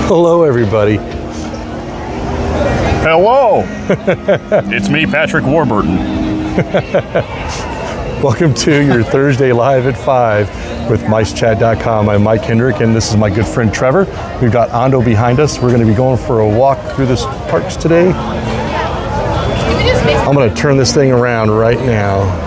Hello, everybody. Hello. It's me, Patrick Warburton. Welcome to your Thursday Live at 5 with MiceChat.com. I'm Mike Hendrick, and this is my good friend Trevor. We've got Ando behind us. We're going to be going for a walk through the parks today. I'm going to turn this thing around right now.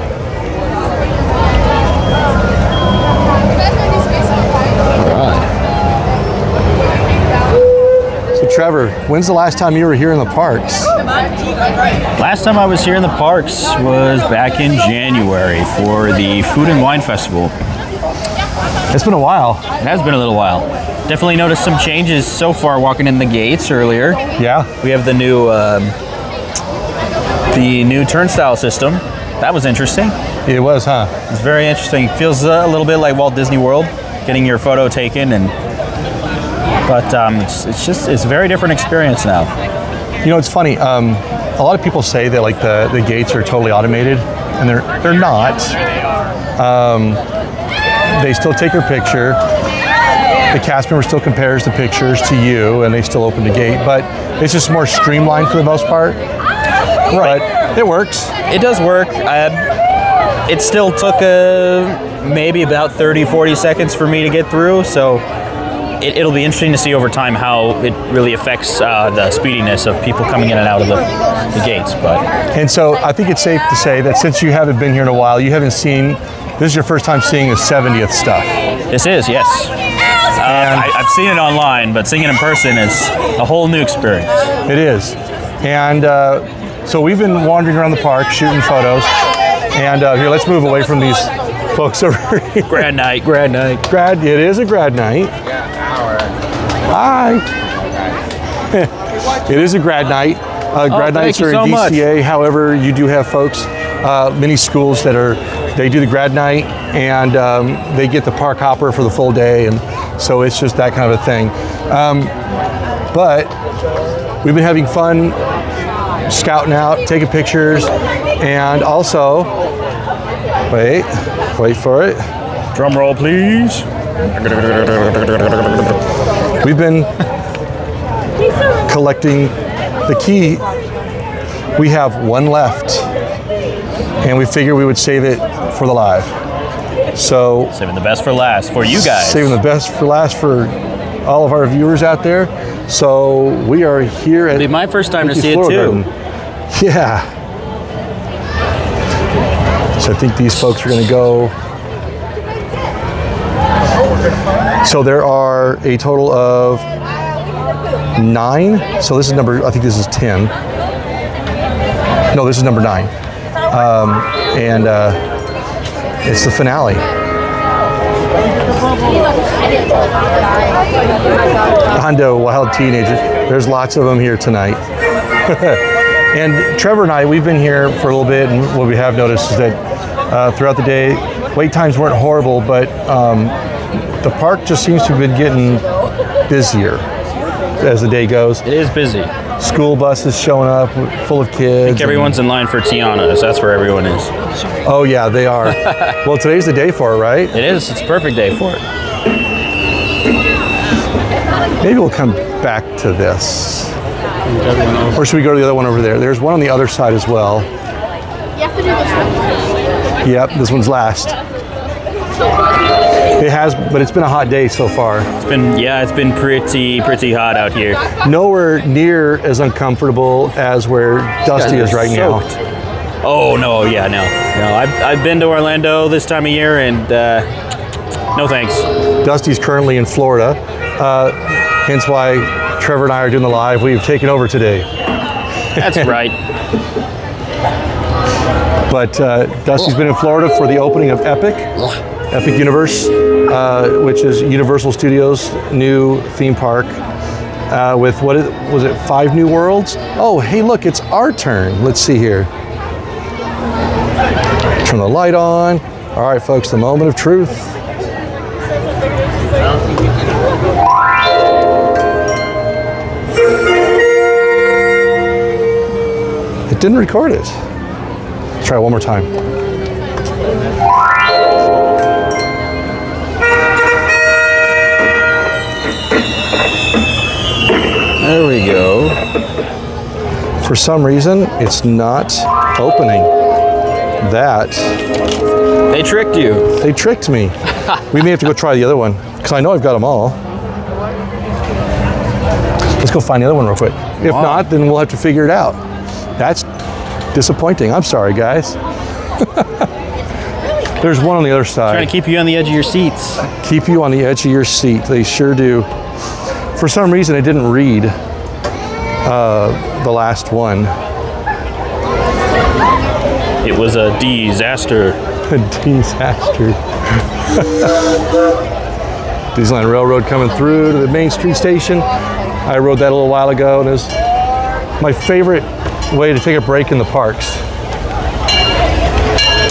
Trevor, when's the last time you were here in the parks? Last time I was here in the parks was back in January for the Food and Wine Festival. It's been a while. It has been a little while. Definitely noticed some changes so far walking in the gates earlier. Yeah. We have the new turnstile system. That was interesting. It was, huh? It's very interesting. Feels a little bit like Walt Disney World, getting your photo taken But it's a very different experience now. You know, it's funny. A lot of people say that like the gates are totally automated, and they're not. They still take your picture. The cast member still compares the pictures to you, and they still open the gate. But it's just more streamlined for the most part. Right. But it works. It does work. It still took maybe about 30-40 seconds for me to get through. So. It'll be interesting to see over time how it really affects the speediness of people coming in and out of the gates. And so I think it's safe to say that since you haven't been here in a while, you haven't seen, this is your first time seeing the 70th stuff. This is, yes. I've seen it online, but seeing it in person is a whole new experience. It is. And so we've been wandering around the park, shooting photos. And here, let's move away from these folks over here. Grad night. It is a grad night. Hi. It is a grad night. Grad nights are in DCA. However, you do have folks, many schools that they do the grad night and they get the park hopper for the full day. And so it's just that kind of a thing. But we've been having fun scouting out, taking pictures, and also, wait for it. Drum roll, please. We've been collecting the key. We have one left, and we figured we would save it for the live. So saving the best for last for you guys. Saving the best for last for all of our viewers out there. So we are here at. It'll be my first time to see it too. Yeah. So I think these folks are going to go. So there are a total of 9. So this is I think this is 10. No, this is number 9. And it's the finale. Hondo, wild teenager. There's lots of them here tonight. And Trevor and I, we've been here for a little bit, and what we have noticed is that throughout the day, wait times weren't horrible, but the park just seems to have been getting busier as the day goes. It is busy. School buses showing up full of kids. I think everyone's in line for Tiana's. That's where everyone is. Oh yeah, they are. Well, today's the day for it, right? It is. It's a perfect day for it. Maybe we'll come back to this. Or should we go to the other one over there? There's one on the other side as well. You have to do this one. Yep, this one's last. It has, but it's been a hot day so far. It's been pretty hot out here. Nowhere near as uncomfortable as where Dusty is right now. Oh no, yeah, no. I've been to Orlando this time of year, and no thanks. Dusty's currently in Florida, hence why Trevor and I are doing the live. We've taken over today. That's right. But Dusty's been in Florida for the opening of Epic Universe, which is Universal Studios' new theme park with was it 5 new worlds? Oh, hey, look, it's our turn. Let's see here. Turn the light on. All right, folks, the moment of truth. It didn't record it. Let's try it one more time. For some reason, it's not opening. That. They tricked you. They tricked me. We may have to go try the other one, because I know I've got them all. Let's go find the other one real quick. If not, then we'll have to figure it out. That's disappointing. I'm sorry, guys. There's one on the other side. Trying to keep you on the edge of your seats. Keep you on the edge of your seat. They sure do. For some reason, I didn't read the last one. It was a disaster. A disaster. Disneyland Railroad coming through to the Main Street station. I rode that a little while ago, and it was my favorite way to take a break in the parks.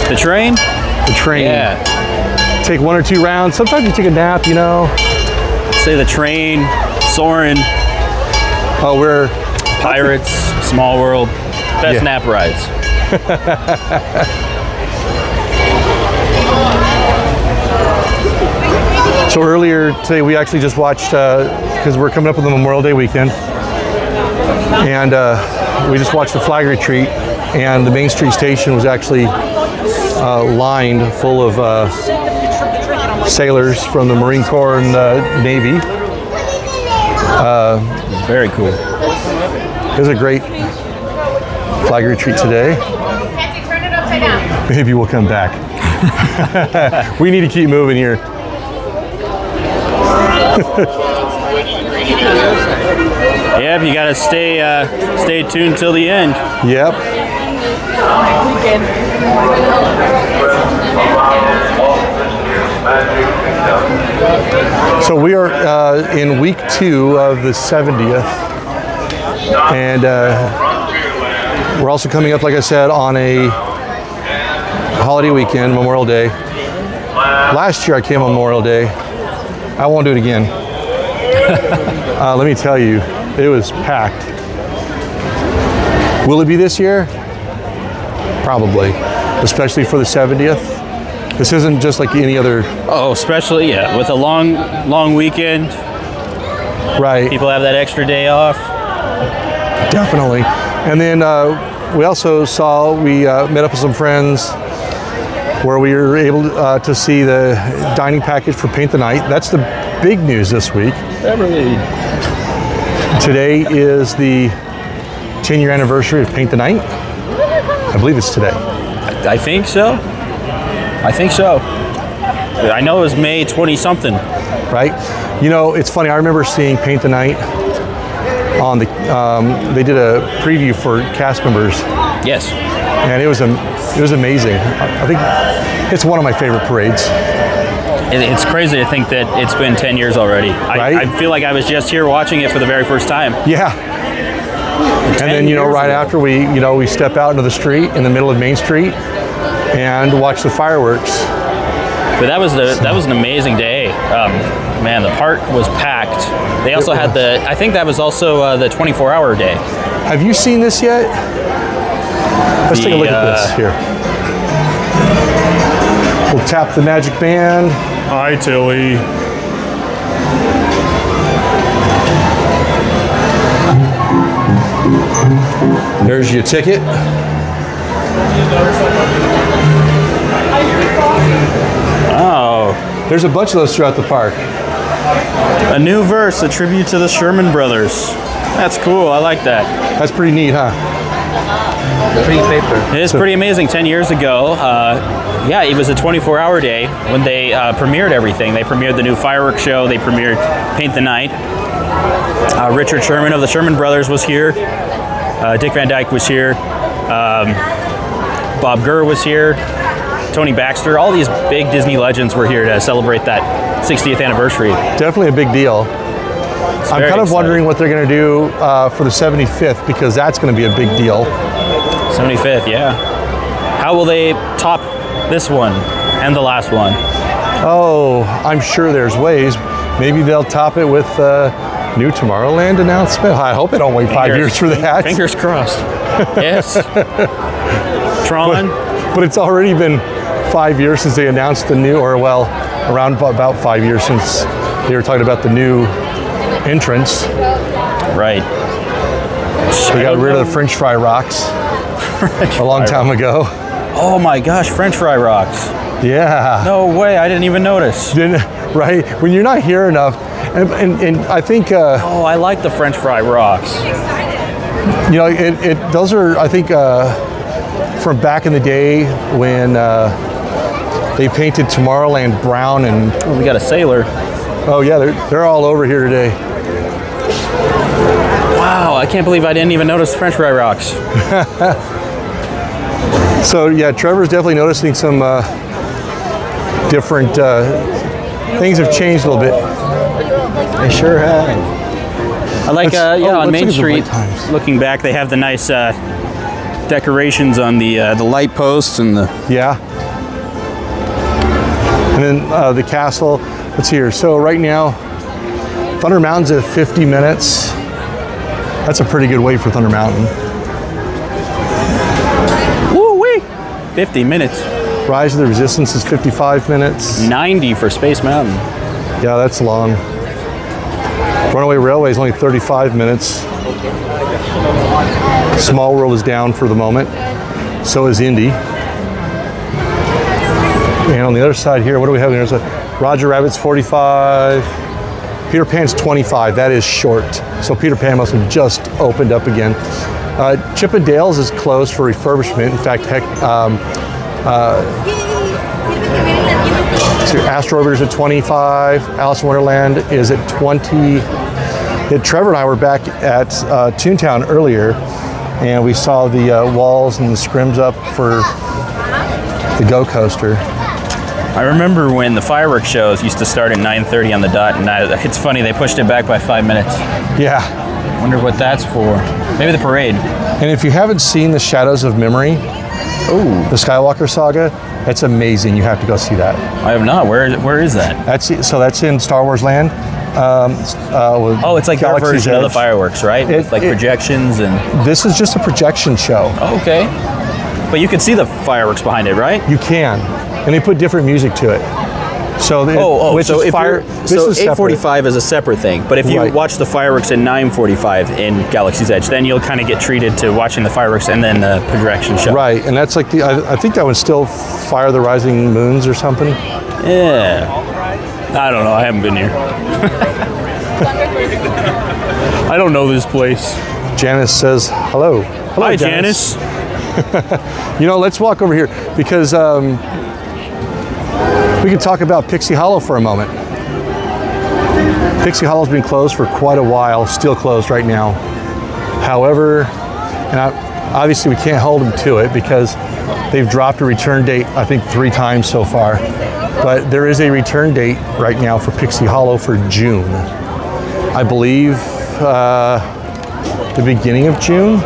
The train? The train. Yeah. Take 1 or 2 rounds. Sometimes you take a nap, you know. Say the train, Soarin'. Oh, we're Pirates, Small World, best nap rides. So earlier today, we actually just watched, because we're coming up with the Memorial Day weekend, and we just watched the flag retreat, and the Main Street station was actually lined full of sailors from the Marine Corps and Navy. It's very cool. It was a great flag retreat today. Maybe we'll come back. We need to keep moving here. Yep, you gotta stay tuned till the end. Yep. So we are in week 2 of the 70th, and we're also coming up, like I said, on a holiday weekend, Memorial Day. Last year I came on Memorial Day. I won't do it again. Let me tell you, it was packed. Will it be this year? Probably, especially for the 70th. This isn't just like any other. Oh, especially, yeah, with a long weekend. Right. People have that extra day off. Definitely. And then we also met up with some friends where we were able to see the dining package for Paint the Night. That's the big news this week. Beverly. Today is the 10-year anniversary of Paint the Night. I believe it's today. I think so. I know it was May 20-something. Right? You know, it's funny. I remember seeing Paint the Night on the. They did a preview for cast members. Yes. And it was amazing. I think it's one of my favorite parades. It's crazy to think that it's been 10 years already. Right? I feel like I was just here watching it for the very first time. Yeah. And then, right after we step out into the street in the middle of Main Street and watch the fireworks. But that was an amazing day. Man, the park was packed. They also had I think that was also the 24-hour day. Have you seen this yet? Let's take a look at this here. We'll tap the magic band. Hi, Tilly. There's your ticket. Oh. There's a bunch of those throughout the park. A new verse, a tribute to the Sherman Brothers. That's cool. I like that. That's pretty neat, huh? Free paper. It is pretty amazing. 10 years ago, it was a 24-hour day when they premiered everything. They premiered the new fireworks show. They premiered Paint the Night. Richard Sherman of the Sherman Brothers was here. Dick Van Dyke was here. Bob Gurr was here. Tony Baxter. All these big Disney legends were here to celebrate that 60th anniversary. Definitely a big deal. I'm kind of wondering what they're going to do for the 75th, because that's going to be a big deal. 75th, yeah. How will they top this one and the last one? Oh, I'm sure there's ways. Maybe they'll top it with new Tomorrowland announcement. I hope they don't wait 5 years for that. Fingers crossed. Yes. Tron. But it's already been 5 years since they announced the new, around about 5 years since they were talking about the new entrance. Right. We got rid of the French fry rocks a long time ago. Oh my gosh, French fry rocks. Yeah. No way, I didn't even notice. Right? When you're not here enough, and I think... oh, I like the French fry rocks. You know, those are, I think, from back in the day when they painted Tomorrowland brown and... Oh, we got a sailor. Oh yeah, they're all over here today. Wow, I can't believe I didn't even notice French fry rocks. So yeah, Trevor's definitely noticing some different things have changed a little bit. They sure have. I like, on Main Street, looking back, they have the nice decorations on the light posts and the... Yeah. And then the castle. Let's see here. So right now, Thunder Mountain's at 50 minutes. That's a pretty good wait for Thunder Mountain. Woo-wee! 50 minutes. Rise of the Resistance is 55 minutes. 90 for Space Mountain. Yeah, that's long. Runaway Railway is only 35 minutes. Small World is down for the moment. So is Indy. And on the other side here, what do we have on the other side? Roger Rabbit's 45. Peter Pan's 25. That is short. So Peter Pan must have just opened up again. Chip 'n Dale's is closed for refurbishment. In fact, Astro Orbiter's at 25. Alice in Wonderland is at 20. Trevor and I were back at Toontown earlier, and we saw the walls and the scrims up for the Go Coaster. I remember when the fireworks shows used to start at 9:30 on the dot, and it's funny, they pushed it back by 5 minutes. Yeah. Wonder what that's for. Maybe the parade. And if you haven't seen the Shadows of Memory, the Skywalker Saga, that's amazing. You have to go see that. I have not. Where is that? That's in Star Wars Land. It's like our version of the fireworks, right? With projections and... This is just a projection show. Oh, okay. But you can see the fireworks behind it, right? You can. And they put different music to it. So so 8:45 is a separate thing. But if you watch the fireworks at 9:45 in Galaxy's Edge, then you'll kind of get treated to watching the fireworks and then the projection show. Right, and that's like I think that one's still Fire the Rising Moons or something. Yeah. I don't know. I haven't been here. I don't know this place. Janice says hello. Hello, hi, Janice. You know, let's walk over here because we can talk about Pixie Hollow for a moment. Pixie Hollow's been closed for quite a while, still closed right now. However, obviously we can't hold them to it because they've dropped a return date, I think 3 times so far. But there is a return date right now for Pixie Hollow for June. I believe the beginning of June.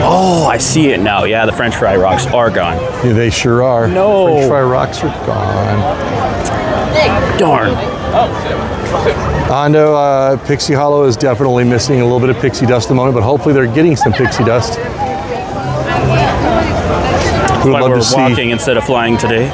Oh, I see it now. Yeah, the French fry rocks are gone. Yeah, they sure are. No. French fry rocks are gone. Darn. Hondo, Pixie Hollow is definitely missing a little bit of pixie dust at the moment, but hopefully they're getting some pixie dust. We would love to see. Walking instead of flying today.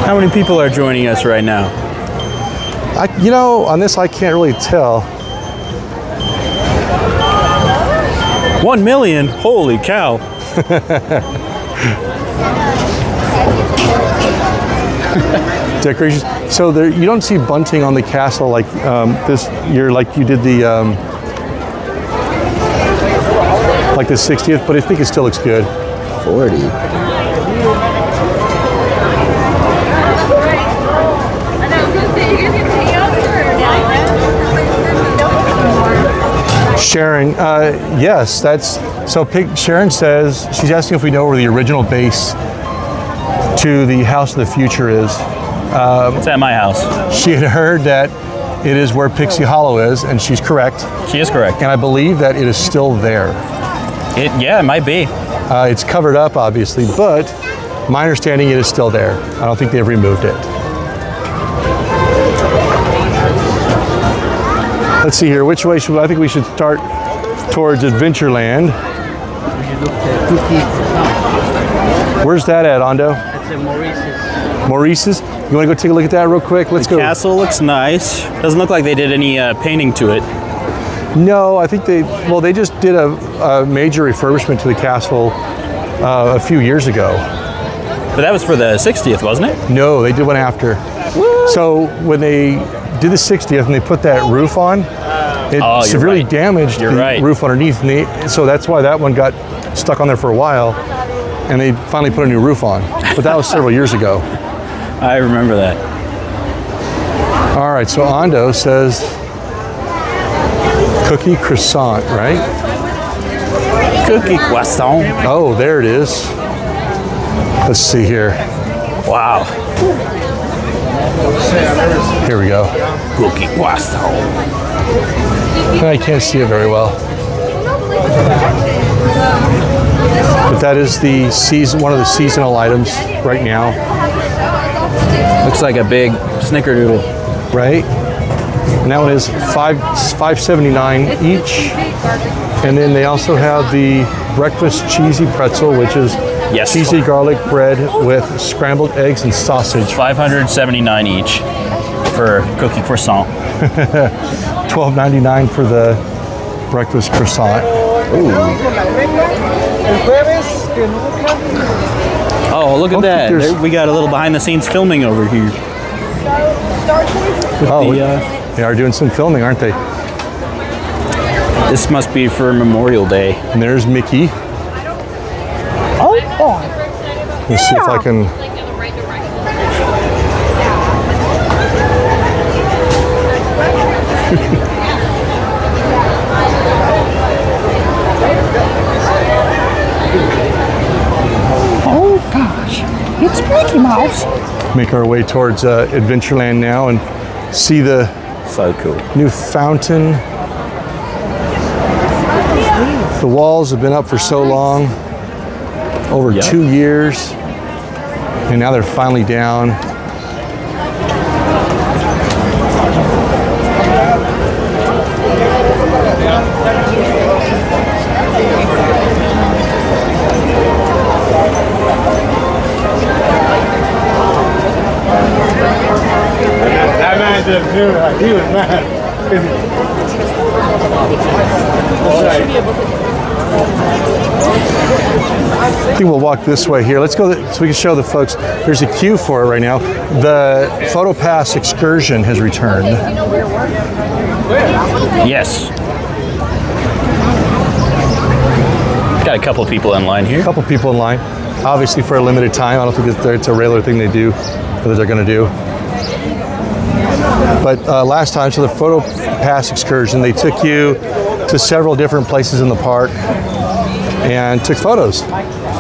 How many people are joining us right now? On this I can't really tell. 1 million? Holy cow. Decorations. So you don't see bunting on the castle like this year, like you did like the 60th, but I think it still looks good. 40. Sharon, yes, that's so. Sharon says she's asking if we know where the original base to the House of the Future is. It's at my house. She had heard that it is where Pixie Hollow is, and she's correct. She is correct. And I believe that it is still there. It might be. It's covered up, obviously, but my understanding it is still there. I don't think they've removed it. Let's see here. Which way I think we should start towards Adventureland. Where's that at, Ando? That's in Maurice's. Maurice's? You want to go take a look at that real quick? Let's go. Castle looks nice. Doesn't look like they did any painting to it. No, I think they just did a major refurbishment to the castle a few years ago. But that was for the 60th, wasn't it? No, they did one after. What? So when they did the 60th and they put that roof on, it severely damaged the roof underneath. And so that's why that one got stuck on there for a while. And they finally put a new roof on. But that was several years ago. I remember that. All right, so Ando says cookie croissant, right? Cookie croissant. Oh, there it is. Let's see here. Wow. Here we go. Cookie croissant. I can't see it very well. But that is the one of the seasonal items right now. Looks like a big snickerdoodle. Right? And that one is $5.79 each. And then they also have the breakfast cheesy pretzel, which is cheesy garlic bread with scrambled eggs and sausage. $579 each for cookie croissant. $12.99 for the breakfast croissant. Ooh. Oh, look at that. We got a little behind the scenes filming over here. They are doing some filming, aren't they? This must be for Memorial Day. And there's Mickey. Let's see if I can. Oh gosh, it's Mickey Mouse. Make our way towards Adventureland now and see the new fountain. The walls have been up for so long, over 2 years, and now they're finally down. That man just knew it. He was mad. I think we'll walk this way here. Let's go so we can show the folks. There's a queue for it right now. The Photo Pass excursion has returned. Yes. Got a couple people in line here. A couple people in line. Obviously for a limited time. I don't think it's a regular thing they do, or that they're going to do. But last time, so the Photo Pass excursion, they took you to several different places in the park and took photos.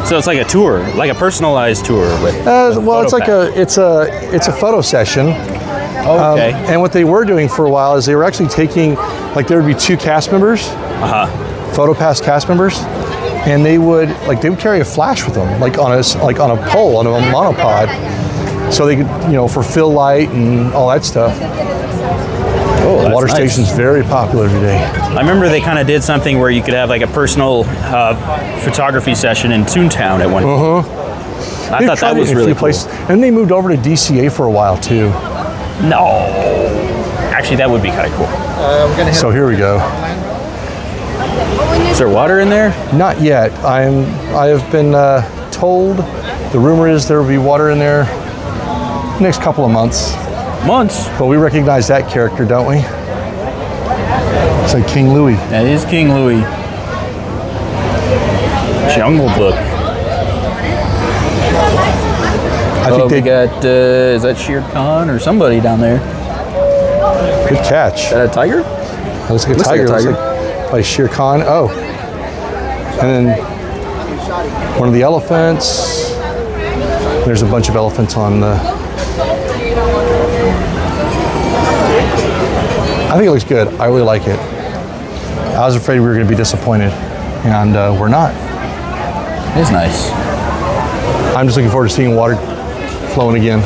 So it's like a tour, like a personalized tour with. Well, it's like it's a photo session. Okay. And what they were doing for a while is they were actually taking, like there would be 2 cast members, Photo Pass cast members, and they would carry a flash with them, like on a pole, on a monopod, so they could for fill light and all that stuff. Oh, the water station's very popular today. I remember they kind of did something where you could have like a personal photography session in Toontown at one point. I thought that was really cool. And they moved over to DCA for a while too. No. Actually, that would be kind of cool. So here we go. Is there water in there? Not yet. I have been told, the rumor is there will be water in there next couple of months. But we recognize that character, don't we? It's like King Louis. That is King Louis. Jungle Book. I think they got, is that Shere Khan or somebody down there? Good catch. Is that a tiger? That looks like a tiger. Looks like Shere Khan. Oh. And then one of the elephants. There's a bunch of elephants on the... I think it looks good. I really like it. I was afraid we were going to be disappointed, and we're not. It is nice. I'm just looking forward to seeing water flowing again.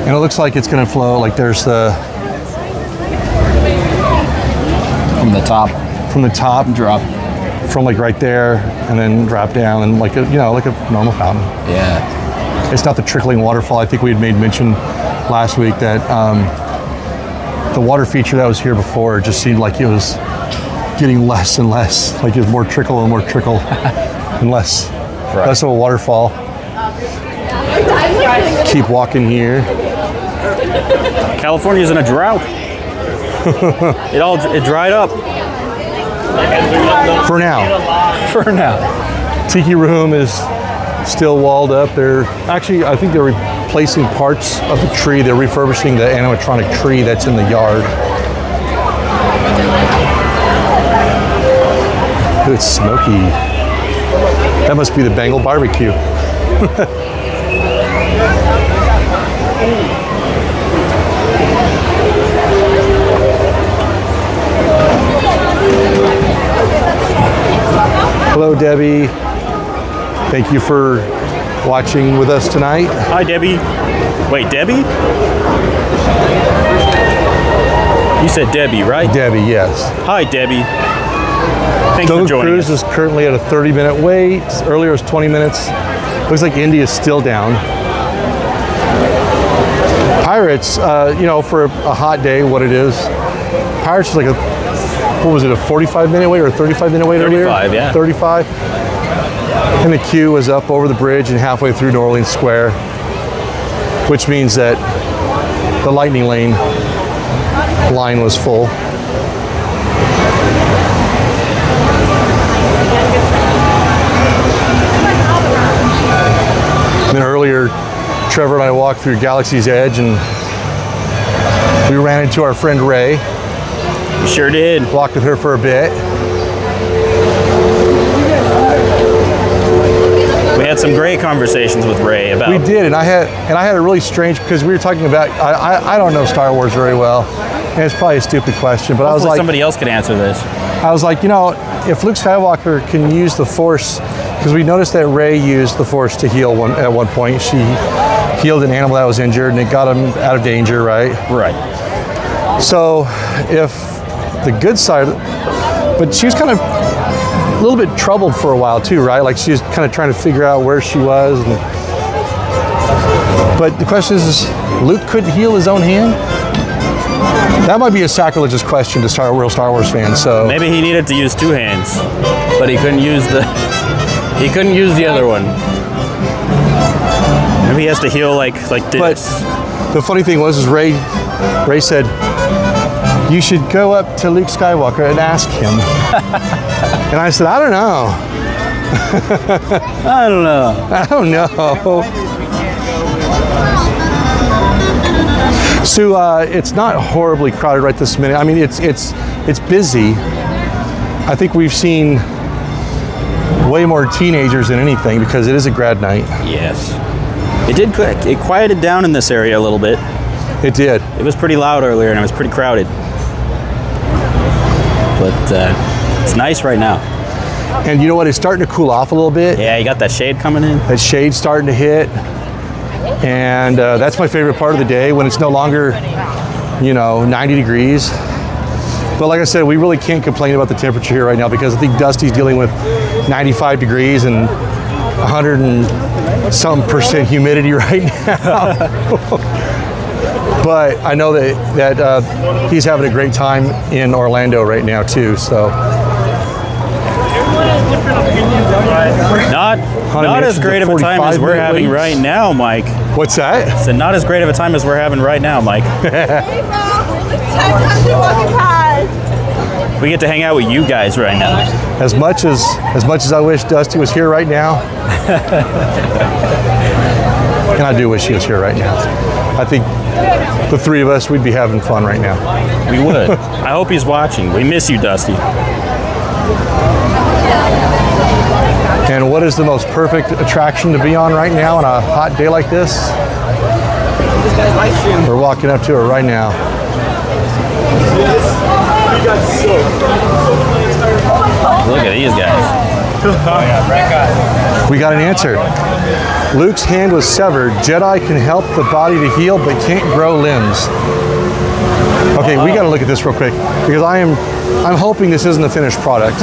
And it looks like it's going to flow, like there's the... From the top. From the top. Drop. from like right there and then drop down and like a, you know, like a normal fountain. Yeah. It's not the trickling waterfall. I think we had made mention last week that the water feature that was here before just seemed like it was getting less and less. Like it was more trickle and more trickle and less of a waterfall. Keep walking here. California's in a drought. it dried up. For now. For now. Tiki Room is still walled up. They're actually, I think they're replacing parts of the tree. They're refurbishing the animatronic tree that's in the yard. Ooh, it's smoky. That must be the Bengal barbecue. Hello, Debbie. Thank you for watching with us tonight. Hi, Debbie. Wait, Debbie? You said Debbie, right? Debbie, yes. Hi, Debbie. Thanks for joining Cruise us. is currently at a 30-minute wait. Earlier it was 20 minutes. Looks like Indy is still down. Pirates, you know, for a hot day, what it is, Pirates is like a, what was it, a 45-minute wait or a 35-minute wait earlier? 35, yeah. 35. And the queue was up over the bridge and halfway through New Orleans Square, which means that the Lightning Lane line was full. And then earlier, Trevor and I walked through Galaxy's Edge and we ran into our friend Ray. You sure did. Walked with her for a bit. We had some great conversations with Ray about. We did, and I had a really strange, because we were talking about, I don't know Star Wars very well, and it's probably a stupid question, but I was like, somebody else could answer this. I was like, you know, if Luke Skywalker can use the Force, because we noticed that Rey used the Force to heal at one point. She healed an animal that was injured, and it got him out of danger, right? Right. So, if the good side, but she was kind of a little bit troubled for a while too, right? Like she was kind of trying to figure out where she was. But the question is, Luke couldn't heal his own hand? That might be a sacrilegious question to real Star Wars fans. So maybe he needed to use two hands, but he couldn't use the other one. Maybe he has to heal like this. But the funny thing was, is Ray said, "You should go up to Luke Skywalker and ask him." And I said, "I don't know." I don't know. I don't know. So it's not horribly crowded right this minute. I mean, it's busy. I think we've seen way more teenagers than anything because it is a grad night. Yes. It quieted down in this area a little bit. It did. It was pretty loud earlier and it was pretty crowded. But it's nice right now. And you know what? It's starting to cool off a little bit. Yeah, you got that shade coming in. That shade's starting to hit. And that's my favorite part of the day, when it's no longer, 90 degrees. But like I said, we really can't complain about the temperature here right now because I think Dusty's dealing with 95 degrees and 100 and some % humidity right now. But I know that he's having a great time in Orlando right now too. So not as great of a time as we're having right now, Mike. What's that? So not as great of a time as we're having right now, Mike. We get to hang out with you guys right now. As much as I wish Dusty was here right now, and I do wish he was here right now. I think the three of us, we'd be having fun right now. We would. I hope he's watching. We miss you, Dusty. And what is the most perfect attraction to be on right now on a hot day like this? We're walking up to it right now. Look at these guys. We got an answer. Luke's hand was severed. Jedi can help the body to heal, but can't grow limbs. Okay, we got to look at this real quick because I'm hoping this isn't the finished product.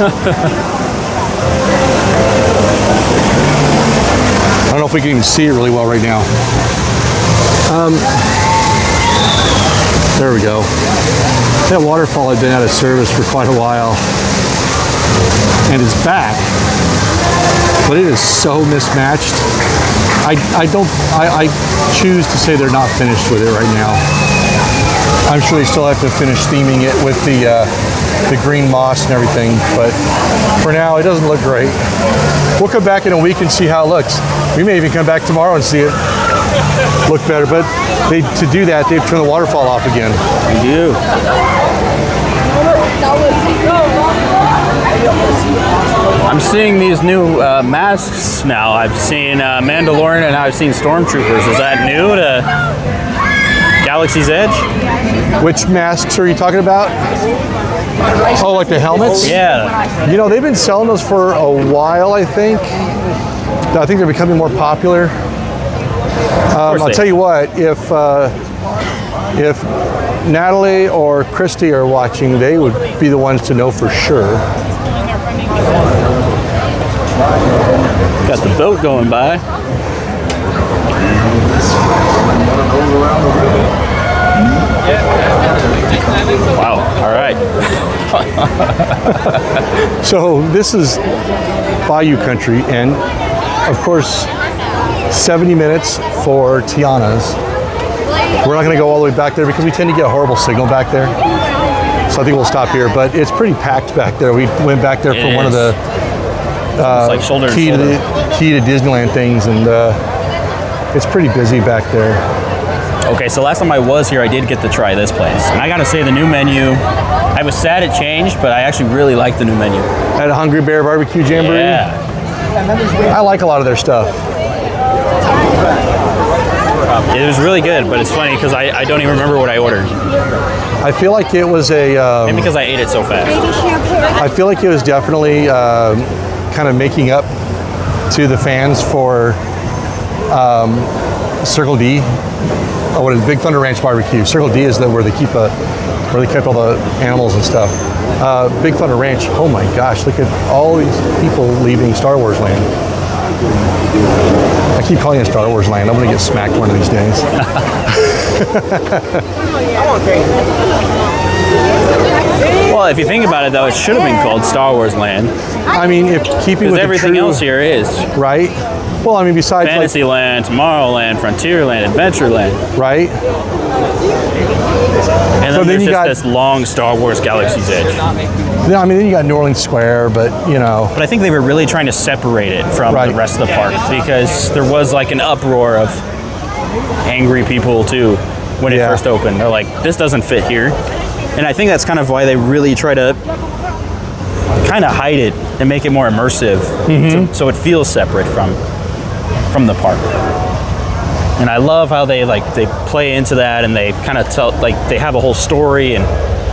if we can even see it really well right now. There we go. That waterfall had been out of service for quite a while, and it's back, but it is so mismatched. I choose to say they're not finished with it right now. I'm sure they still have to finish theming it with the green moss and everything, but for now it doesn't look great. We'll come back in a week and see how it looks. We may even come back tomorrow and see it look better, but to do that, they've turned the waterfall off again. They do. I'm seeing these new masks now. I've seen Mandalorian and now I've seen Stormtroopers. Is that new to Galaxy's Edge? Which masks are you talking about? Oh, like the helmets? Yeah. You know, they've been selling those for a while, I think. I think they're becoming more popular. I'll tell you what, if Natalie or Christy are watching, they would be the ones to know for sure. Got the boat going by. Wow, all right. So this is Bayou Country, and of course, 70 minutes for Tiana's. We're not going to go all the way back there because we tend to get a horrible signal back there. So I think we'll stop here, but it's pretty packed back there. We went back there for one of the like shoulder key to Disneyland things, and it's pretty busy back there. Okay, so last time I was here, I did get to try this place. And I gotta say, the new menu, I was sad it changed, but I actually really like the new menu. At Hungry Bear Barbecue Jamboree? Yeah. I like a lot of their stuff. It was really good, but it's funny because I don't even remember what I ordered. I feel like it was Maybe because I ate it so fast. I feel like it was definitely kind of making up to the fans for Circle D. Oh, what is Big Thunder Ranch Barbecue? Circle D is where they keep where they kept all the animals and stuff. Big Thunder Ranch. Oh my gosh! Look at all these people leaving Star Wars Land. I keep calling it Star Wars Land. I'm gonna get smacked one of these days. Well, if you think about it, though, it should have been called Star Wars Land. I mean, if keeping with everything else here is right. Well, I mean, besides Fantasyland, Tomorrowland, Frontierland, Adventureland, right? And then there's just this long Star Wars Galaxy's Edge. Yeah, I mean, then you got New Orleans Square, but you know. But I think they were really trying to separate it from the rest of the park because there was like an uproar of angry people too when it first opened. They're like, this doesn't fit here. And I think that's kind of why they really try to kind of hide it and make it more immersive, so it feels separate from the park. And I love how they play into that, and they kind of tell, like, they have a whole story and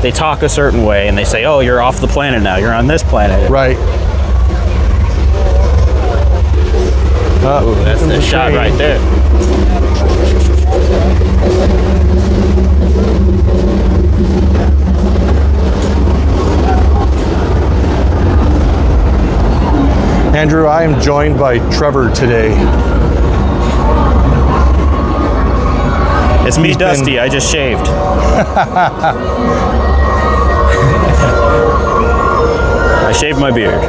they talk a certain way, and they say, oh, you're off the planet now, you're on this planet. Right. Ooh, that's the shot right there. Andrew, I am joined by Trevor today. It's me, Dusty. I just shaved. I shaved my beard.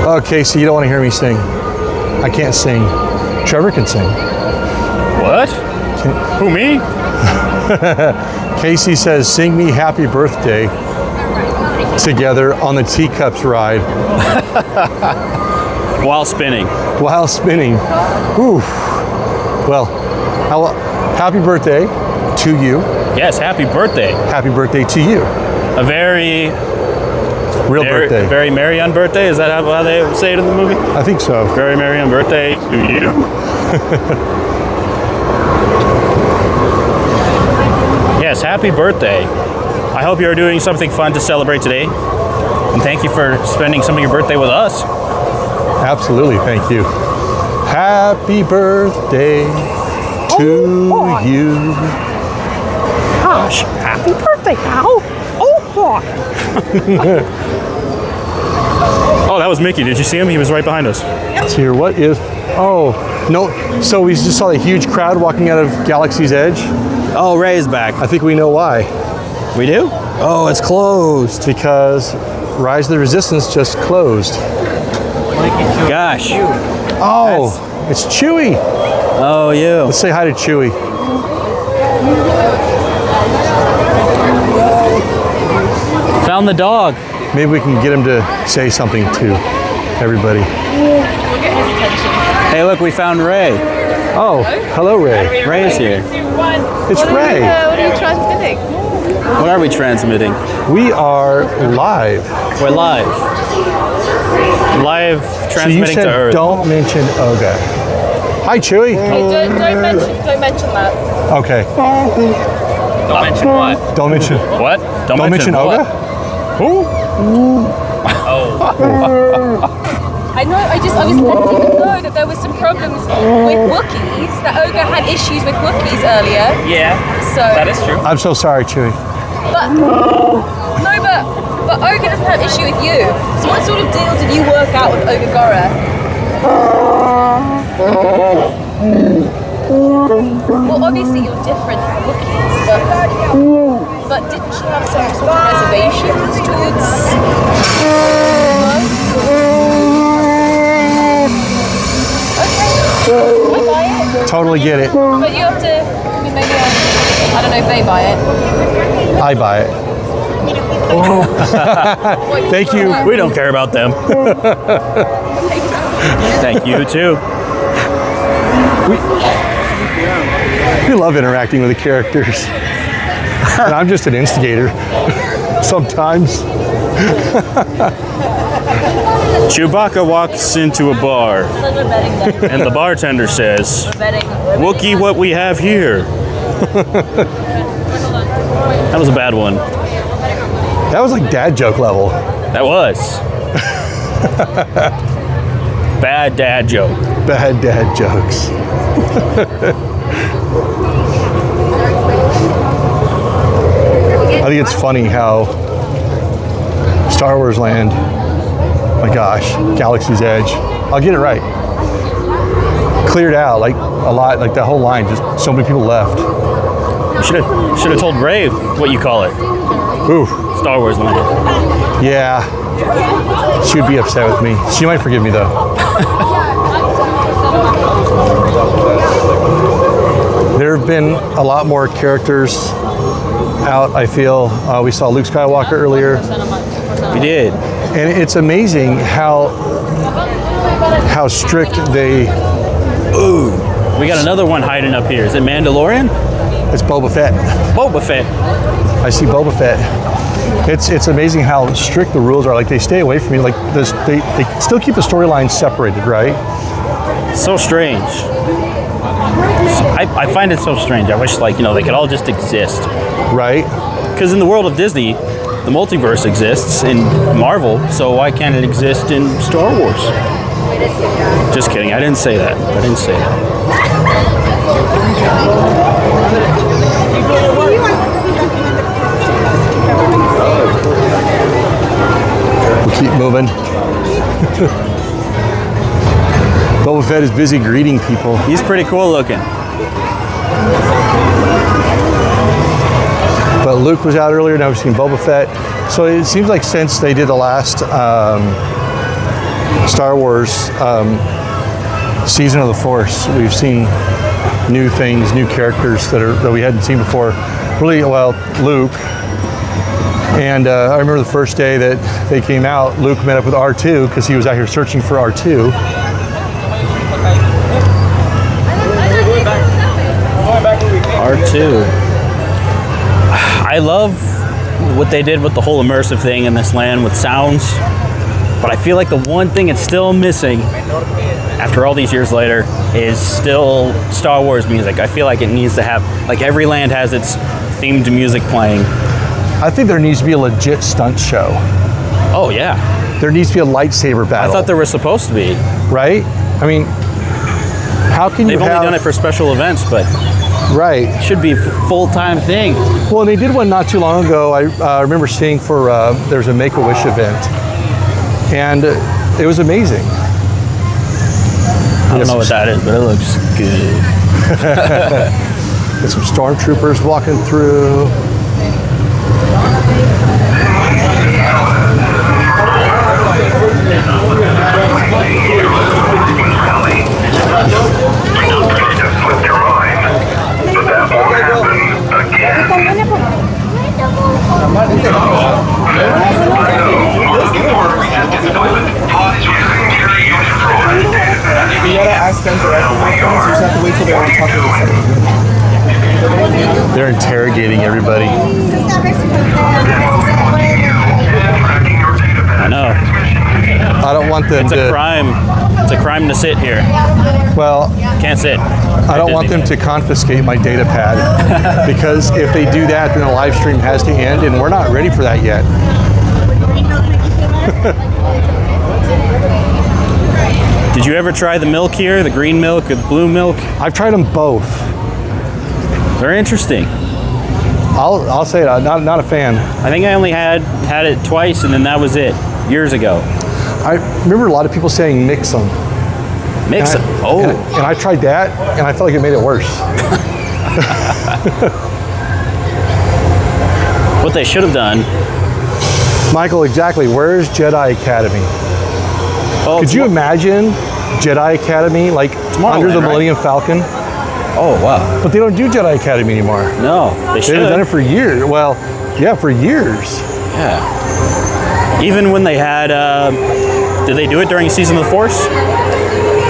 Okay, so you don't want to hear me sing. I can't sing. Trevor can sing. What? Who, me? Casey says, sing me happy birthday together on the teacups ride. While spinning. While spinning. Ooh. Well, happy birthday to you. Yes, happy birthday. Happy birthday to you. A very... Real birthday. Very merry on birthday? Is that how they say it in the movie? I think so. Very merry on birthday to you. Yes, happy birthday. I hope you're doing something fun to celebrate today. And thank you for spending some of your birthday with us. Absolutely, thank you. Happy birthday to you. Gosh, happy Happy birthday, pal. Oh, fuck. Oh, that was Mickey. Did you see him? He was right behind us. Let's hear what is. Oh, no. So we just saw a huge crowd walking out of Galaxy's Edge. Oh, Ray is back. I think we know why. We do? Oh, it's closed. Because Rise of the Resistance just closed. Gosh. Oh, it's Chewie. Oh, you. Let's say hi to Chewie. Found the dog. Maybe we can get him to say something to everybody. Hey, look, we found Ray. Oh, hello, Ray. Ray is here. It's Ray. What are you transmitting? What are we transmitting? We are live. We're live. Live transmitting so you said to Earth. Don't mention Oga. Hi, Chewie. Hey, don't mention that. Okay. Don't mention what? Don't mention. What? Don't mention what? Oga. Who? I know, I was letting you know that there was some problems with Wookiees, that Ogre had issues with Wookiees earlier. Yeah, So, that is true. I'm so sorry, Chewie. but Ogre doesn't have issue with you. So what sort of deal did you work out with Ogre Gora? Well, obviously you're different from Wookiees, but didn't she have some sort of reservations towards? Okay, I buy it. Totally get it. But you have to, I mean, maybe I don't know if they buy it. I buy it. Thank you. We don't care about them. Thank you, too. We love interacting with the characters. And I'm just an instigator sometimes. Chewbacca walks into a bar, and the bartender says, "Wookie, what we have here?" That was a bad one. That was like dad joke level. That was. Bad dad joke. Bad dad jokes. I think it's funny how Star Wars Land, my gosh, Galaxy's Edge, I'll get it right, cleared out like a lot, like that whole line, just so many people left. You should have told Ray what you call it. Ooh, Star Wars Land. yeah, she would be upset with me. She might forgive me though. There have been a lot more characters out, I feel. We saw Luke Skywalker earlier. We did. And it's amazing how strict they... Ooh. We got another one hiding up here. Is it Mandalorian? It's Boba Fett. Boba Fett. I see Boba Fett. It's amazing how strict the rules are. Like, they stay away from me. Like, this, they still keep the storylines separated, right? So strange. I find it so strange. I wish, like, they could all just exist. Right? Because in the world of Disney, the multiverse exists in Marvel, so why can't it exist in Star Wars? Just kidding. I didn't say that. We'll keep moving. Boba Fett is busy greeting people. He's pretty cool looking. But Luke was out earlier, now we've seen Boba Fett. So it seems like since they did the last Star Wars Season of the Force, we've seen new things, new characters that we hadn't seen before. Really, well, Luke. And I remember the first day that they came out, Luke met up with R2 because he was out here searching for R2. R2. I love what they did with the whole immersive thing in this land with sounds, but I feel like the one thing it's still missing after all these years later is still Star Wars music. I feel like it needs to have, like, every land has its themed music playing. I think there needs to be a legit stunt show. Oh yeah. There needs to be a lightsaber battle. I thought there was supposed to be. Right? I mean, how can you They've only done it for special events, but Right. Should be a full-time thing. Well, and they did one not too long ago. I remember seeing for there's a Make-A-Wish event, and it was amazing. I don't know what that is, but it looks good. There's some stormtroopers walking through. You gotta ask them directly. You just have to wait till they're on top of the They're interrogating everybody. I know. I don't want them It's to. a crime. It's a crime to sit here. Well, Can't sit. I don't want them to confiscate my data pad because if they do that, then the live stream has to end, and we're not ready for that yet. Did you ever try the milk here? The green milk or the blue milk? I've tried them both. They're interesting. I'll say it. I'm not a fan. I think I only had it twice, and then that was it. Years ago. I remember a lot of people saying mix them. Mix And it. I- Oh. and I tried that, and I felt like it made it worse. What they should have done. Michael, exactly. Where's Jedi Academy? Oh, Could you imagine Jedi Academy like under the right? Millennium Falcon? Oh wow. But they don't do Jedi Academy anymore. No, they should They've done it have. for years. Well, yeah, for years. Yeah. Even when they had, did they do it during Season of the Force?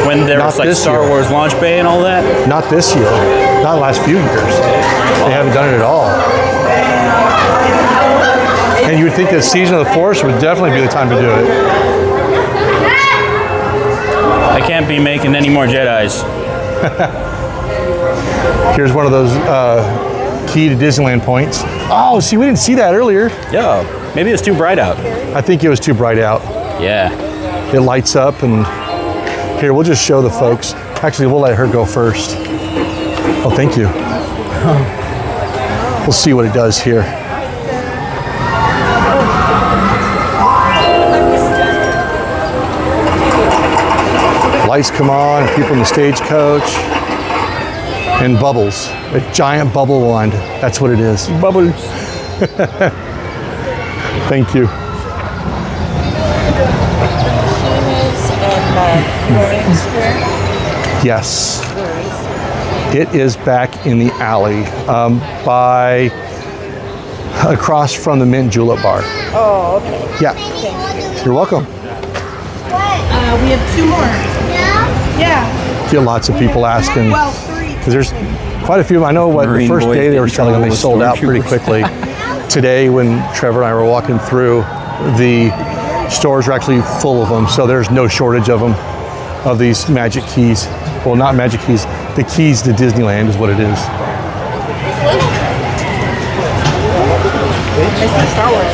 When there Not was like this Star year. Wars launch bay and all that? Not this year. Not the last few years. They haven't done it at all. And you would think that Season of the Force would definitely be the time to do it. They can't be making any more Jedis. Here's one of those key to Disneyland points. Oh, see, we didn't see that earlier. Yeah, maybe it's too bright out. I think it was too bright out. Yeah. It lights up, and here, we'll just show the folks. Actually, we'll let her go first. Oh, thank you. We'll see what it does here. Lights come on, people in the stagecoach, and bubbles. A giant bubble wand. That's what it is. Bubbles. Thank you. Yes. It is back in the alley by across from the Mint Julep Bar. Oh, okay. Yeah. Thank you. You're welcome. We have 2 more. Yeah. Get lots of people asking. Well, 3. Because there's quite a few. I know what the Marine first boys day they were getting selling them, they trouble with sold out pretty quickly. Today, when Trevor and I were walking through, the stores were actually full of them. So there's no shortage of them, of these magic keys. Well, not magic keys. The keys to Disneyland is what it is. I see Star Wars.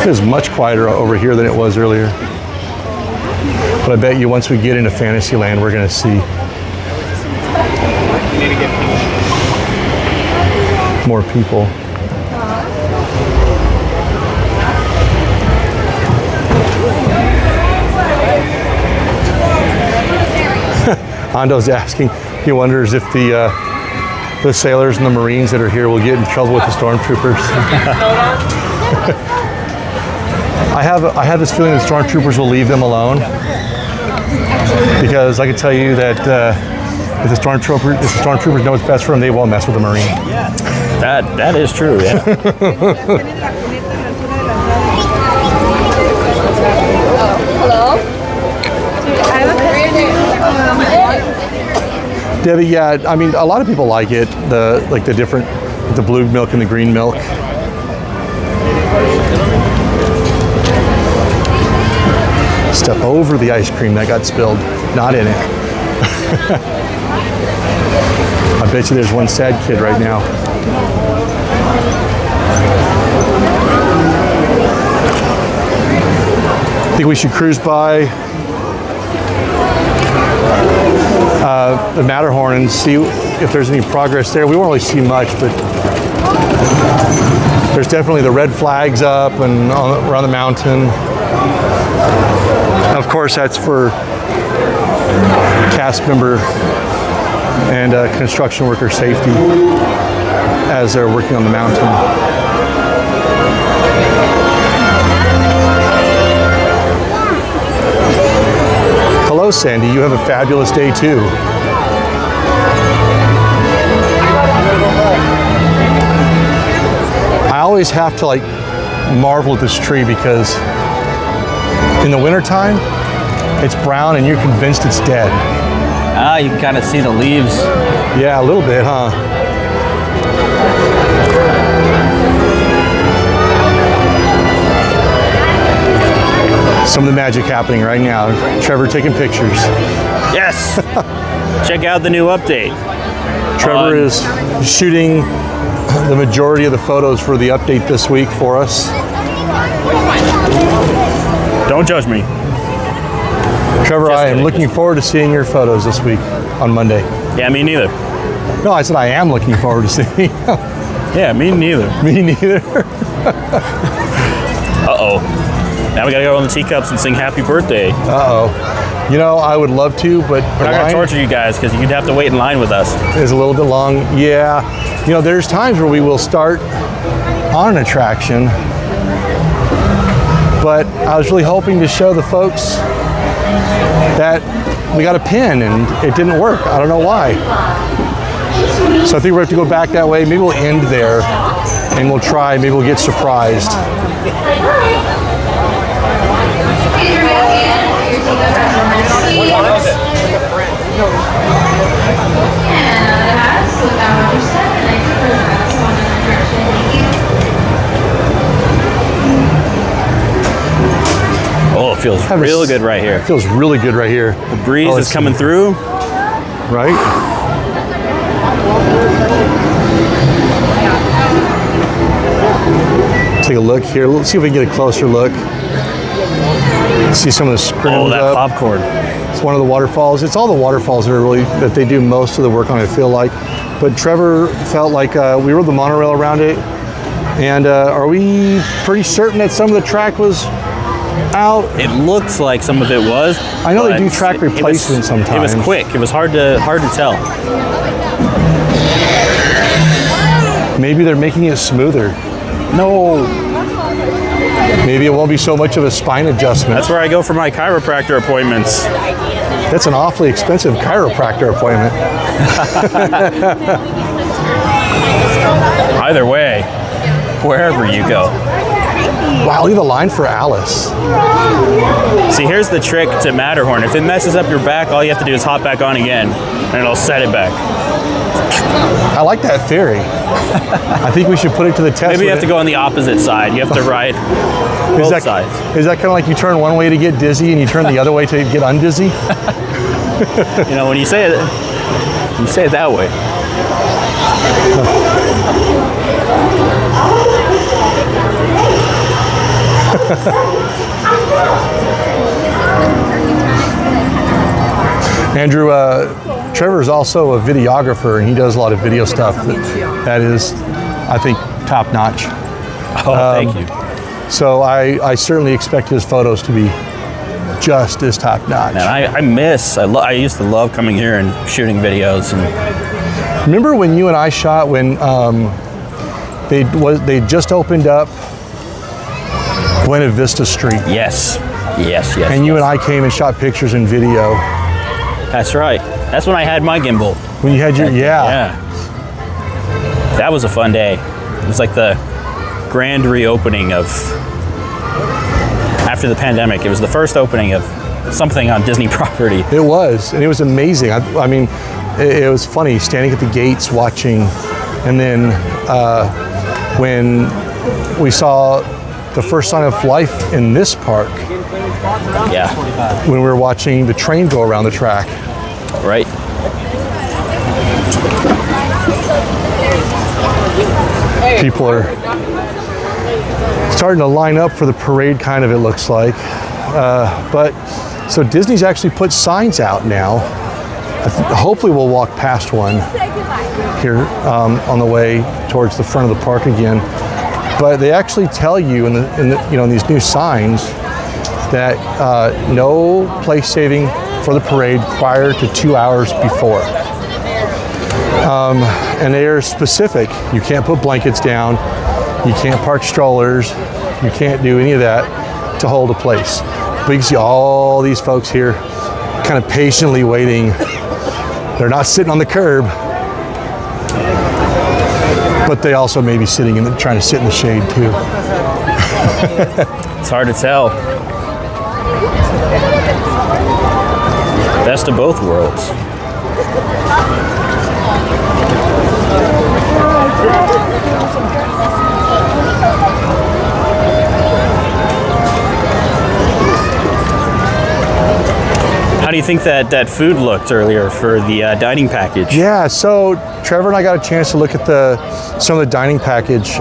It is much quieter over here than it was earlier. But I bet you once we get into Fantasyland, we're going to see more people. Ando's asking, he wonders if the sailors and the Marines that are here will get in trouble with the stormtroopers. I have this feeling that stormtroopers will leave them alone, because I can tell you that if the stormtroopers know what's best for them, they won't mess with the Marine. That is true, yeah. Hello? I have a Debbie, yeah, I mean, a lot of people like it, the blue milk and the green milk. Step over the ice cream that got spilled, not in it. I bet you there's one sad kid right now. I think we should cruise by the Matterhorn and see if there's any progress there. We won't really see much, but there's definitely the red flags up and around the mountain. Of course, that's for cast member and construction worker safety as they're working on the mountain. Hello, Sandy. You have a fabulous day too. I always have to like marvel at this tree because in the wintertime, it's brown and you're convinced it's dead. Ah, you can kind of see the leaves. Yeah, a little bit, huh? Some of the magic happening right now. Trevor taking pictures. Yes. Check out the new update. Trevor is shooting the majority of the photos for the update this week for us. Don't judge me. Trevor, I am looking forward to seeing your photos this week on Monday. Yeah, me neither. No, I said I am looking forward to seeing. Yeah, me neither. Me neither. Uh-oh. Now we gotta go on the teacups and sing happy birthday. Uh-oh. You know, I would love to, but We're not gonna torture you guys because you'd have to wait in line with us. It's a little bit long. Yeah. You know, there's times where we will start on an attraction, but I was really hoping to show the folks that we got a pin and it didn't work. I don't know why. So I think we have to go back that way. Maybe we'll end there and we'll try. Maybe we'll get surprised. Oh, it feels real good right here. It feels really good right here. The breeze is coming through. Right? Take a look here. Let's see if we can get a closer look. See some of the screens. Oh, that popcorn. It's one of the waterfalls. It's all the waterfalls that they do most of the work on, I feel like. But Trevor felt like we rode the monorail around it. And are we pretty certain that some of the track was out? It looks like some of it was. I know they do track replacement sometimes. It was quick. It was hard to tell. Maybe they're making it smoother. No. Maybe it won't be so much of a spine adjustment. That's where I go for my chiropractor appointments. That's an awfully expensive chiropractor appointment. Either way, wherever you go. Wow, leave a line for Alice. See, here's the trick to Matterhorn. If it messes up your back, all you have to do is hop back on again, and it'll set it back. I like that theory. I think we should put it to the test. Maybe you have to go on the opposite side. You have to ride both sides. Is that kind of like you turn one way to get dizzy and you turn the other way to get undizzy? You know, when you say it that way. Andrew, Trevor is also a videographer and he does a lot of video stuff that is, I think, top notch. Oh, thank you. So I certainly expect his photos to be just as top notch. Man, I used to love coming here and shooting videos. And remember when you and I shot when they just opened up Buena Vista Street? Yes. And you and I came and shot pictures and video. That's right. That's when I had my gimbal. When you had your, yeah. That was a fun day. It was like the grand reopening of, after the pandemic, it was the first opening of something on Disney property. It was, and it was amazing. I mean, it was funny standing at the gates watching, and then when we saw the first sign of life in this park. Yeah. When we were watching the train go around the track. Right. People are starting to line up for the parade, kind of, it looks like. But so Disney's actually put signs out now. Hopefully we'll walk past one here on the way towards the front of the park again. But they actually tell you in these new signs that no place saving for the parade prior to 2 hours before. And they are specific. You can't put blankets down. You can't park strollers. You can't do any of that to hold a place. But you can see all these folks here kind of patiently waiting. They're not sitting on the curb, but they also may be sitting and trying to sit in the shade too. It's hard to tell. Best of both worlds. How do you think that food looked earlier for the dining package? Yeah, so Trevor and I got a chance to look at some of the dining package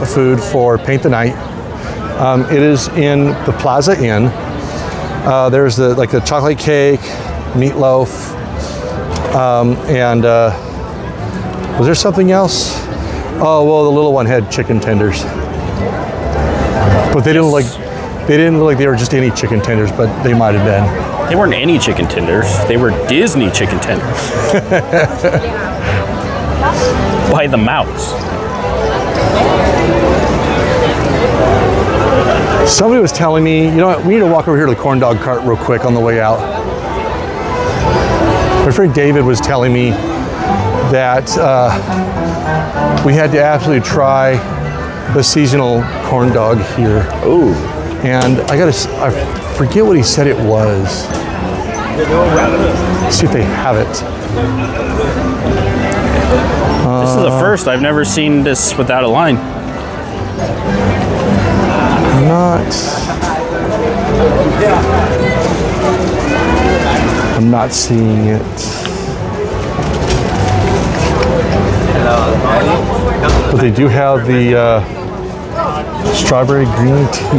food for Paint the Night. It is in the Plaza Inn. There's the chocolate cake, meatloaf, and was there something else? Oh well, the little one had chicken tenders, but they didn't look like they were just any chicken tenders, but they might have been. They weren't any chicken tenders. They were Disney chicken tenders. By the mouse. Somebody was telling me, you know what, we need to walk over here to the corn dog cart real quick on the way out. My friend David was telling me that we had to absolutely try the seasonal corn dog here. Ooh. And I forget what he said it was. Let's see if they have it. This is the first. I've never seen this without a line. I'm not seeing it. But they do have the strawberry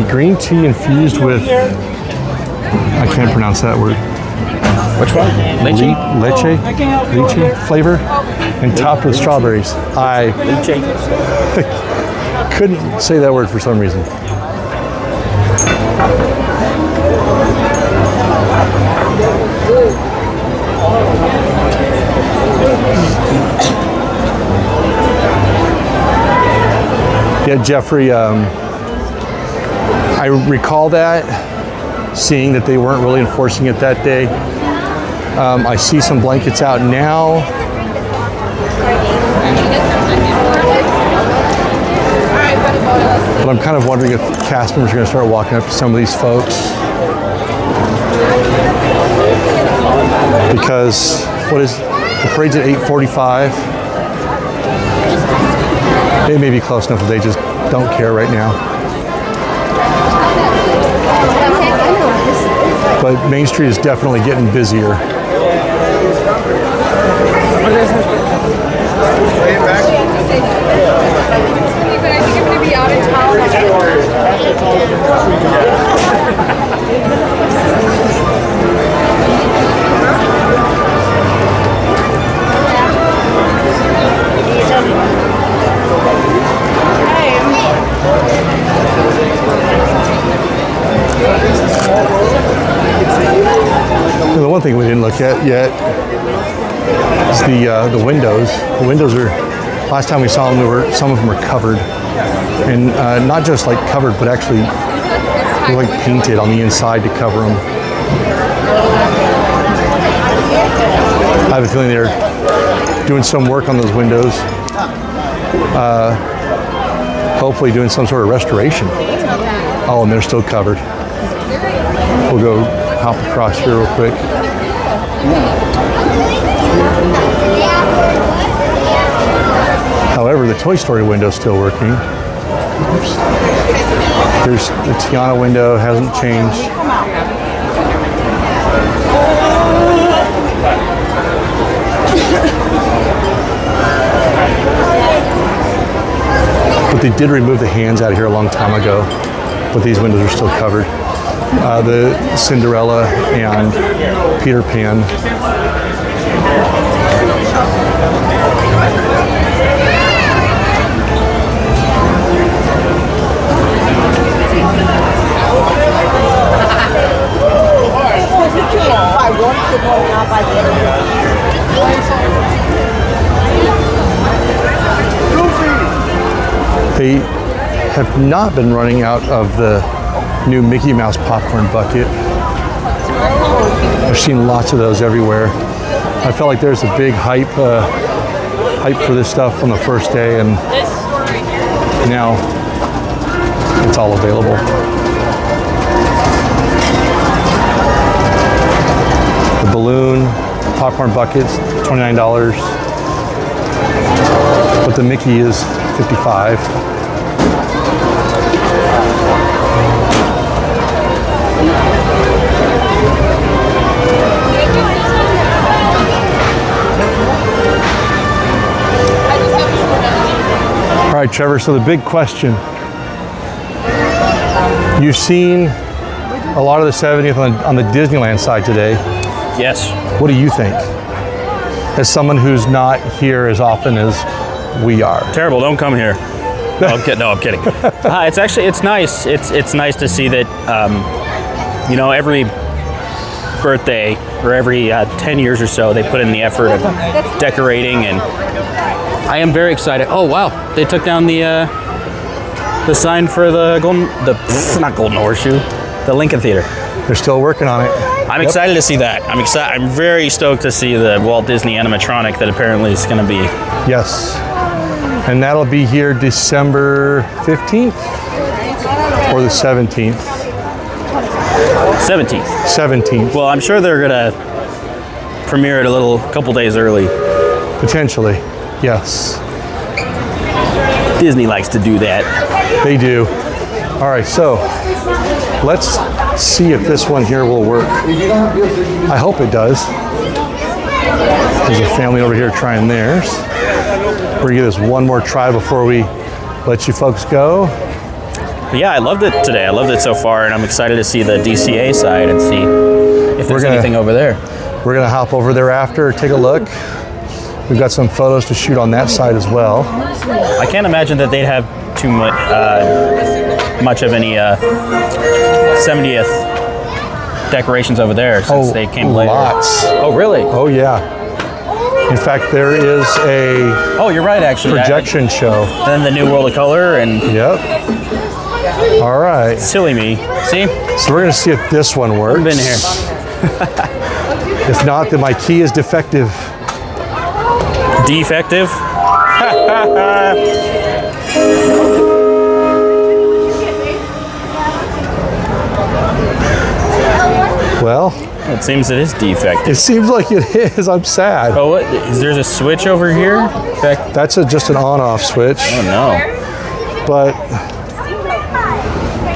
green tea infused with, I can't pronounce that word. Which one? Lychee flavor and topped with strawberries. I couldn't say that word for some reason. Yeah, Jeffrey, I recall seeing that they weren't really enforcing it that day. I see some blankets out now. But I'm kind of wondering if cast members are going to start walking up to some of these folks. Because, the parade's at 8:45. It may be close enough that they just don't care right now. But Main Street is definitely getting busier. The one thing we didn't look at yet is the windows. The windows are, last time we saw them, some of them were covered. And not just like covered, but actually like painted on the inside to cover them. I have a feeling they're doing some work on those windows. Hopefully doing some sort of restoration. Oh, and they're still covered. We'll go hop across here real quick. However, the Toy Story window is still working. Oops. There's the Tiana window, hasn't changed. But they did remove the hands out of here a long time ago, but these windows are still covered. the Cinderella and Peter Pan. Buy one, get one, and I'll buy the other. They have not been running out of the new Mickey Mouse popcorn bucket. I've seen lots of those everywhere. I felt like there's a big hype for this stuff on the first day, and now it's all available. The balloon popcorn buckets, $29, but the Mickey is $55. All right, Trevor, so the big question. You've seen a lot of the 70th on the Disneyland side today. Yes. What do you think? As someone who's not here as often as we are. Terrible. Don't come here. No, I'm kidding. No, I'm kidding. It's nice. It's nice to see that, every birthday or every 10 years or so, they put in the effort of decorating, and I am very excited. Oh wow, they took down the sign for the not Golden Horseshoe, the Lincoln Theater. They're still working on it. I'm excited to see that. I'm very stoked to see the Walt Disney animatronic that apparently is going to be. Yes. And that'll be here December 15th or the 17th? 17th. 17th. Well, I'm sure they're going to premiere it a couple days early. Potentially, yes. Disney likes to do that. They do. All right, so let's see if this one here will work. I hope it does. There's a family over here trying theirs. We're gonna give this one more try before we let you folks go. But yeah, I loved it today. I loved it so far, and I'm excited to see the DCA side and see if there's anything over there. We're gonna hop over there after, take a look. We've got some photos to shoot on that side as well. I can't imagine that they'd have too much of any 70th decorations over there since they came later. Lots. Oh, really? Oh, yeah. In fact, there is a Oh, you're right, actually. projection show. Then the New World of Color and Yep. All right. silly me. See? So we're going to see if this one works. I've been here. If not, then my key is defective. Defective? Well, It seems it is defective. it seems like it is. I'm sad. Oh, what? Is there a switch over here? That's just an on-off switch. Oh no. But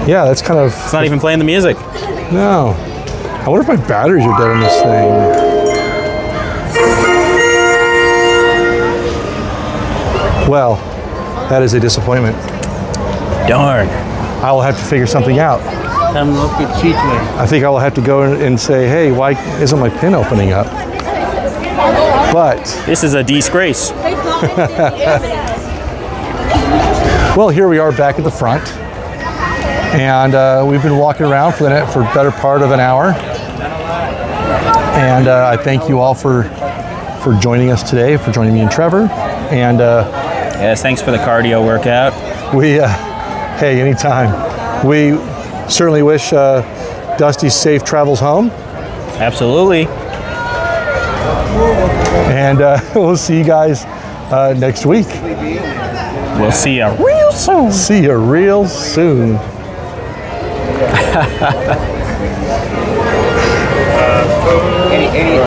yeah, that's kind of It's not even playing the music. no. I wonder if my batteries are dead on this thing. Well, that is a disappointment. Darn. I will have to figure something out. I think I will have to go and say, hey, why isn't my pin opening up? But, This is a disgrace. well, here we are back at the front. And we've been walking around for the better part of an hour. And I thank you all for joining us today, for joining me and Trevor. And Yes, thanks for the cardio workout. we, hey, anytime. We certainly wish Dusty safe travels home. Absolutely. And we'll see you guys next week. We'll see you real soon. See you real soon.